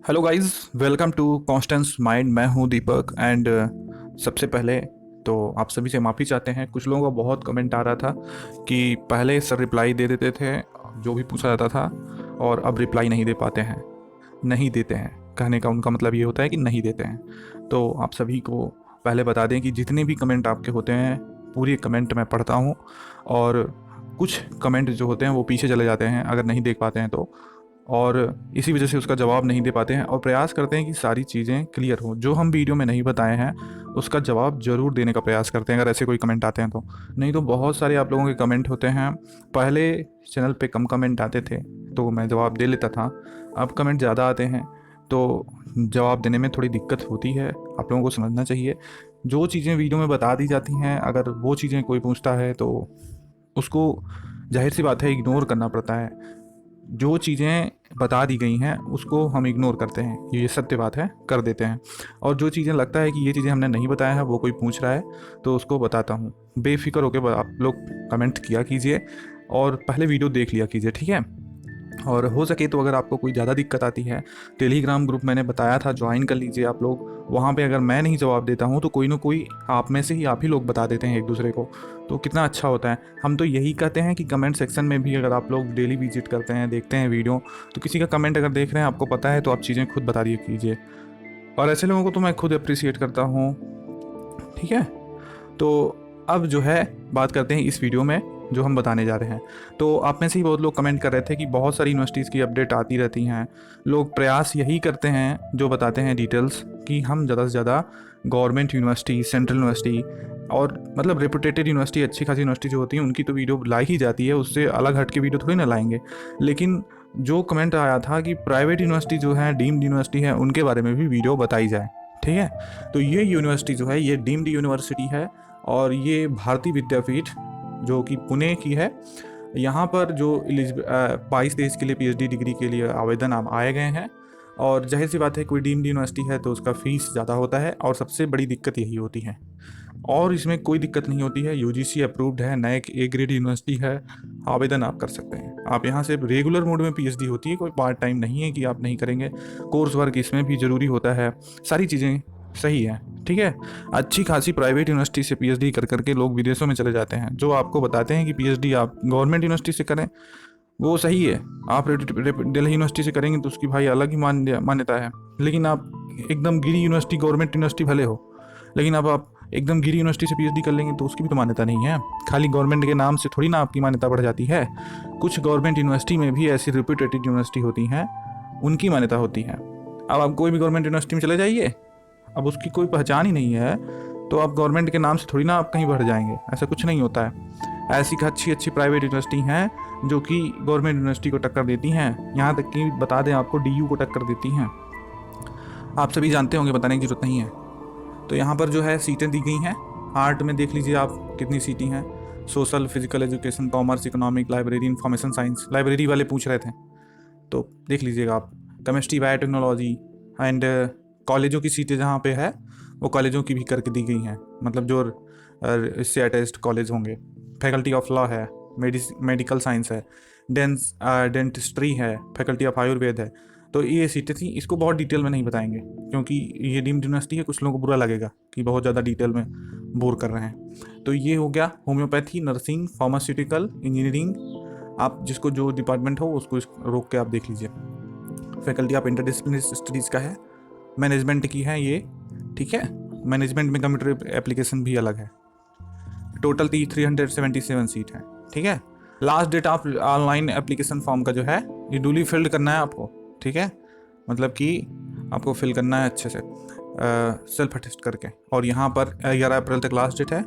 Hello guys, welcome to Constance mind. मैं हूं दीपक and सबसे पहले तो आप सभी से माफ़ी चाहते हैं। कुछ लोगों का बहुत कमेंट आ रहा था कि पहले सर रिप्लाई दे देते थे जो भी पूछा जाता था, और अब रिप्लाई नहीं दे पाते हैं, नहीं देते हैं। कहने का उनका मतलब ये होता है कि नहीं देते हैं। तो आप सभी को पहले बता दें कि जितने भी कमेंट आपके होते हैं पूरी कमेंट मैं पढ़ता हूँ, और कुछ कमेंट जो होते हैं वो पीछे चले जाते हैं अगर नहीं देख पाते हैं तो, और इसी वजह से उसका जवाब नहीं दे पाते हैं। और प्रयास करते हैं कि सारी चीज़ें क्लियर हो, जो हम वीडियो में नहीं बताए हैं उसका जवाब ज़रूर देने का प्रयास करते हैं अगर ऐसे कोई कमेंट आते हैं तो। नहीं तो बहुत सारे आप लोगों के कमेंट होते हैं, पहले चैनल पे कम कमेंट आते थे तो मैं जवाब दे लेता था, अब कमेंट ज़्यादा आते हैं तो जवाब देने में थोड़ी दिक्कत होती है। आप लोगों को समझना चाहिए, जो चीज़ें वीडियो में बता दी जाती हैं अगर वो चीज़ें कोई पूछता है तो उसको जाहिर सी बात है इग्नोर करना पड़ता है। जो चीज़ें बता दी गई हैं उसको हम इग्नोर करते हैं, ये सत्य बात है, कर देते हैं। और जो चीज़ें लगता है कि ये चीज़ें हमने नहीं बताया है वो कोई पूछ रहा है तो उसको बताता हूँ। बेफिक्र होकर आप लोग कमेंट किया कीजिए और पहले वीडियो देख लिया कीजिए, ठीक है। और हो सके तो अगर आपको कोई ज़्यादा दिक्कत आती है, टेलीग्राम ग्रुप मैंने बताया था ज्वाइन कर लीजिए आप लोग। वहाँ पे अगर मैं नहीं जवाब देता हूँ तो कोई ना कोई आप में से ही आप ही लोग बता देते हैं एक दूसरे को, तो कितना अच्छा होता है। हम तो यही कहते हैं कि कमेंट सेक्शन में भी अगर आप लोग डेली विजिट करते हैं, देखते हैं वीडियो, तो किसी का कमेंट अगर देख रहे हैं आपको पता है तो आप चीज़ें खुद बता दिए कीजिए। और ऐसे लोगों को तो मैं खुद अप्रिसिएट करता हूँ, ठीक है। तो अब जो है बात करते हैं इस वीडियो में जो हम बताने जा रहे हैं। तो आप में से ही बहुत लोग कमेंट कर रहे थे कि बहुत सारी यूनिवर्सिटीज़ की अपडेट आती रहती हैं। लोग प्रयास यही करते हैं जो बताते हैं डिटेल्स, कि हम ज़्यादा से ज़्यादा गवर्नमेंट यूनिवर्सिटी, सेंट्रल यूनिवर्सिटी और मतलब रेपुटेटेड यूनिवर्सिटी, अच्छी खासी यूनिवर्सिटी जो होती हैं उनकी तो वीडियो लाई ही जाती है, उससे अलग हट के वीडियो थोड़ी ना लाएंगे। लेकिन जो कमेंट आया था कि प्राइवेट यूनिवर्सिटी जो है, डीम्ड यूनिवर्सिटी है, उनके बारे में भी वीडियो बताई जाए, ठीक है। तो ये यूनिवर्सिटी जो है ये डीम्ड यूनिवर्सिटी है, और ये भारतीय विद्यापीठ जो कि पुणे की है। यहाँ पर जो 22-23 के लिए पीएचडी डिग्री के लिए आवेदन आप आए गए हैं, और जाहिर सी बात है कोई डीम्ड यूनिवर्सिटी है तो उसका फ़ीस ज़्यादा होता है, और सबसे बड़ी दिक्कत यही होती है। और इसमें कोई दिक्कत नहीं होती है, यूजीसी अप्रूव्ड है, नए ए ग्रेड यूनिवर्सिटी है, आवेदन आप कर सकते हैं। आप यहाँ से रेगुलर मोड में पीएचडी होती है, कोई पार्ट टाइम नहीं है कि आप नहीं करेंगे। कोर्स वर्क इसमें भी ज़रूरी होता है, सारी चीज़ें सही है, ठीक है। अच्छी खासी प्राइवेट यूनिवर्सिटी से पीएचडी कर करके लोग विदेशों में चले जाते हैं। जो आपको बताते हैं कि पीएचडी आप गवर्नमेंट यूनिवर्सिटी से करें वो सही है, आप दिल्ली यूनिवर्सिटी से करेंगे तो उसकी भाई अलग ही मान्यता है। लेकिन आप एकदम गिरी यूनिवर्सिटी, गवर्नमेंट यूनिवर्सिटी भले हो, लेकिन अब आप एकदम गिरी यूनिवर्सिटी से पीएचडी कर लेंगे तो उसकी भी तो मान्यता नहीं है। खाली गवर्नमेंट के नाम से थोड़ी ना आपकी मान्यता बढ़ जाती है। कुछ गवर्नमेंट यूनिवर्सिटी में भी ऐसी रिप्यूटेड यूनिवर्सिटी होती हैं, उनकी मान्यता होती है। अब आप कोई भी गवर्नमेंट यूनिवर्सिटी में चले जाइए, अब उसकी कोई पहचान ही नहीं है तो आप गवर्नमेंट के नाम से थोड़ी ना आप कहीं बढ़ जाएंगे, ऐसा कुछ नहीं होता है। ऐसी अच्छी अच्छी प्राइवेट यूनिवर्सिटी हैं जो कि गवर्नमेंट यूनिवर्सिटी को टक्कर देती हैं, यहाँ तक कि बता दें आपको डीयू को टक्कर देती हैं। आप सभी जानते होंगे, बताने की जरूरत नहीं है। तो यहाँ पर जो है सीटें दी गई हैं। आर्ट में देख लीजिए आप कितनी सीटें हैं, social, physical education, commerce, economic, library, information science, library वाले पूछ रहे थे तो देख लीजिएगा आप। केमिस्ट्री, बायोटेक्नोलॉजी एंड कॉलेजों की सीटें जहाँ पे है वो कॉलेजों की भी करके दी गई हैं, मतलब जो इससे अटैच्ड कॉलेज होंगे। फैकल्टी ऑफ लॉ है, मेडिकल साइंस है, डेंटिस्ट्री है, फैकल्टी ऑफ आयुर्वेद है। तो ये सीटें थी। इसको बहुत डिटेल में नहीं बताएंगे क्योंकि ये डीम्ड यूनिवर्सिटी है, कुछ लोगों को बुरा लगेगा कि बहुत ज़्यादा डिटेल में बोर कर रहे हैं। तो ये हो गया होम्योपैथी, नर्सिंग, फार्मास्यूटिकल, इंजीनियरिंग, आप जिसको जो डिपार्टमेंट हो उसको रोक के आप देख लीजिए। फैकल्टी ऑफ इंटरडिसिप्लिनरी स्टडीज़ का है, मैनेजमेंट की है ये, ठीक है। मैनेजमेंट में कंप्यूटर एप्लीकेशन भी अलग है। टोटल 377 सीट है, ठीक है। Last date of online application form का जो है ये डूली फिल्ड करना है आपको, ठीक है। मतलब कि आपको फिल करना है अच्छे से सेल्फ अटेस्ट करके। और यहाँ पर 11 अप्रैल तक लास्ट डेट है।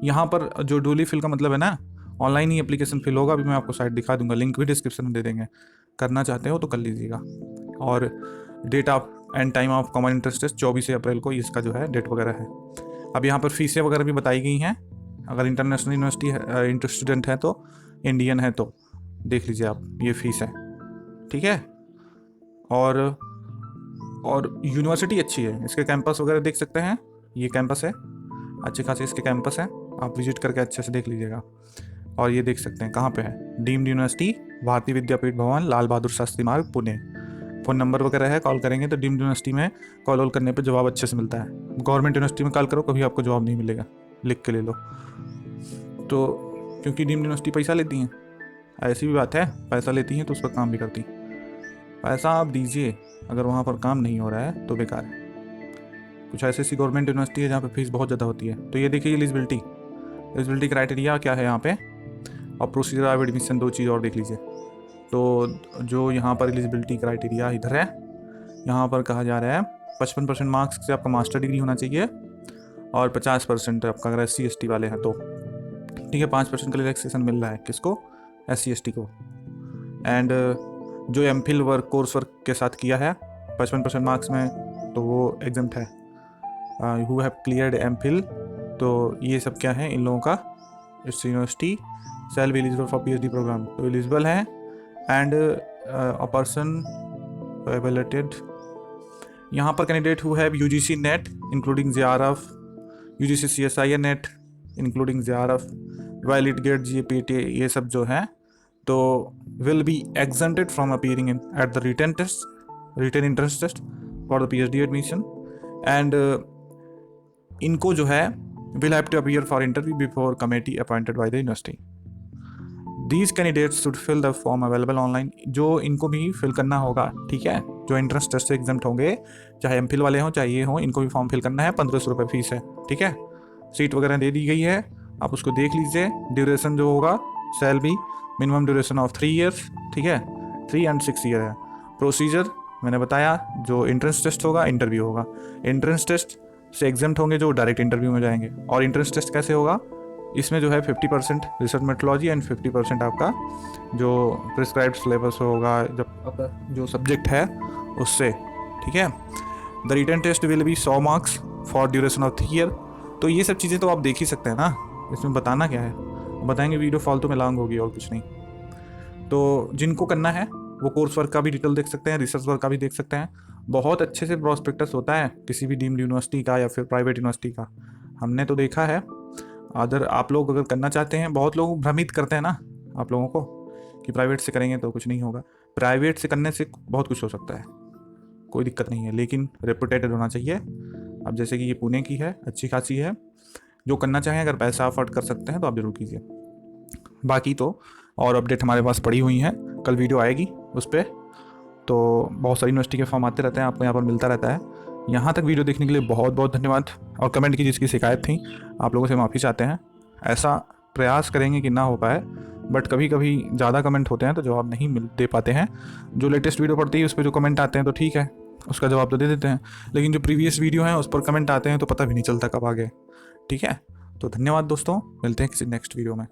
यहाँ पर जो डूली फिल का मतलब है ना, ऑनलाइन ही एप्लीकेशन फिल होगा। अभी मैं आपको साइट दिखा दूंगा, लिंक भी डिस्क्रिप्शन में दे देंगे, करना चाहते हो तो कर लीजिएगा। और date of and time of common interest test 24 April को इसका जो है डेट वगैरह है। अब यहाँ पर फीसें वगैरह भी बताई गई हैं। अगर इंटरनेशनल यूनिवर्सिटी है, इंटर स्टूडेंट है तो, इंडियन है तो देख लीजिए आप, ये फीस है, ठीक है। और यूनिवर्सिटी अच्छी है, इसके कैंपस वगैरह देख सकते हैं, ये कैंपस है, अच्छे खासे इसके कैंपस हैं, आप विजिट करके अच्छे से देख लीजिएगा। और ये देख सकते हैं कहाँ पे है, डीम्ड यूनिवर्सिटी, भारतीय विद्यापीठ भवन, लाल बहादुर शास्त्री मार्ग, पुणे। फ़ोन नंबर वगैरह है, कॉल करेंगे तो डीम्ड यूनिवर्सिटी में कॉल वॉल करने पे जवाब अच्छे से मिलता है। गवर्नमेंट यूनिवर्सिटी में कॉल करो, कभी आपको जवाब नहीं मिलेगा, लिख के ले लो। तो क्योंकि डीम्ड यूनिवर्सिटी पैसा लेती हैं, ऐसी भी बात है, पैसा लेती हैं तो उस पर काम भी करती हैं। पैसा आप दीजिए, अगर वहाँ पर काम नहीं हो रहा है तो बेकार है। कुछ ऐसी ऐसी गवर्नमेंट यूनिवर्सिटी है जहाँ पे फीस बहुत ज़्यादा होती है। तो ये देखिए एलिजिबिलिटी क्राइटेरिया क्या है यहाँ पे, और प्रोसीजर ऑफ एडमिशन, 2 चीज़ और देख लीजिए। तो जो यहाँ पर एलिजिबिलिटी क्राइटेरिया इधर है, यहाँ पर कहा जा रहा है 55% मार्क्स से आपका मास्टर डिग्री होना चाहिए, और 50% आपका अगर SC/ST वाले हैं तो ठीक है, 5% का रिलैक्सेशन मिल रहा है किसको, SC/ST को। एंड जो MPhil वर्क कोर्स वर्क के साथ किया है 55% मार्क्स में, तो वो एग्जम्प्ट है। हु हैव क्लियर्ड MPhil, तो ये सब क्या है इन लोगों का, इस university shall be eligible for PhD programme, तो एलिजिबल है। एंड अ पर्सन एवेलेटेड, यहाँ पर candidate who have UGC net including JRF, UGC CSIR net including JRF, valid gate GPT, ये सब जो है तो will be exempted from appearing in at the written entrance test for the PhD admission. And इनको जो है will have to appear for interview before committee appointed by the university. These candidates should fill the form available online, जो इनको भी fill करना होगा, ठीक है, जो एंट्रेंस टेस्ट से एग्जाम्प्ट होंगे, चाहे MPhil वाले हों चाहे ये हों, इनको भी फॉर्म फिल करना है। 1500 रुपये फीस है, ठीक है। सीट वगैरह दे दी गई है, आप उसको देख लीजिए। ड्यूरेशन जो होगा shall be minimum duration of 3 years, ठीक है, 3 and 6 ईयर है। प्रोसीजर मैंने बताया, जो एंट्रेंस टेस्ट होगा, इंटरव्यू होगा। एंट्रेंस टेस्ट से एग्जाम्प्ट होंगे जो डायरेक्ट इंटरव्यू में जाएंगे। और एंट्रेंस टेस्ट कैसे होगा, इसमें जो है 50% रिसर्च मेथोडोलॉजी एंड 50% आपका जो प्रिस्क्राइब्ड सिलेबस होगा, जब आपका जो सब्जेक्ट है उससे, ठीक है। The written test will be 100 marks for duration of 3 year. तो ये सब चीज़ें तो आप देख ही सकते हैं ना, इसमें बताना क्या है, बताएंगे वीडियो फालतू में लॉन्ग होगी और कुछ नहीं। तो जिनको करना है वो कोर्स वर्क का भी डिटेल देख सकते हैं, रिसर्च वर्क का भी देख सकते हैं। बहुत अच्छे से प्रोस्पेक्टस होता है किसी भी डीम्ड यूनिवर्सिटी का या फिर प्राइवेट यूनिवर्सिटी का, हमने तो देखा है। अदर आप लोग अगर करना चाहते हैं, बहुत लोग भ्रमित करते हैं ना आप लोगों को कि प्राइवेट से करेंगे तो कुछ नहीं होगा। प्राइवेट से करने से बहुत कुछ हो सकता है, कोई दिक्कत नहीं है, लेकिन रेपुटेटेड होना चाहिए। अब जैसे कि ये पुणे की है, अच्छी खासी है। जो करना चाहें, अगर पैसा अफोर्ड कर सकते हैं तो आप जरूर कीजिए। बाकी तो और अपडेट हमारे पास पड़ी हुई हैं, कल वीडियो आएगी उस पर। तो बहुत सारी यूनिवर्सिटी के फॉर्म आते रहते हैं, आपको यहाँ पर मिलता रहता है। यहाँ तक वीडियो देखने के लिए बहुत बहुत धन्यवाद। और कमेंट की जिसकी शिकायत थी, आप लोगों से माफ़ी चाहते हैं। ऐसा प्रयास करेंगे कि ना हो पाए, बट कभी कभी ज़्यादा कमेंट होते हैं तो जवाब नहीं दे पाते हैं। जो लेटेस्ट वीडियो पड़ती है उस पर जो कमेंट आते हैं तो ठीक है, उसका जवाब तो दे देते हैं, लेकिन जो प्रीवियस वीडियो हैं उस पर कमेंट आते हैं तो पता भी नहीं चलता कब आ गए, ठीक है। तो धन्यवाद दोस्तों, मिलते हैं किसी नेक्स्ट वीडियो में।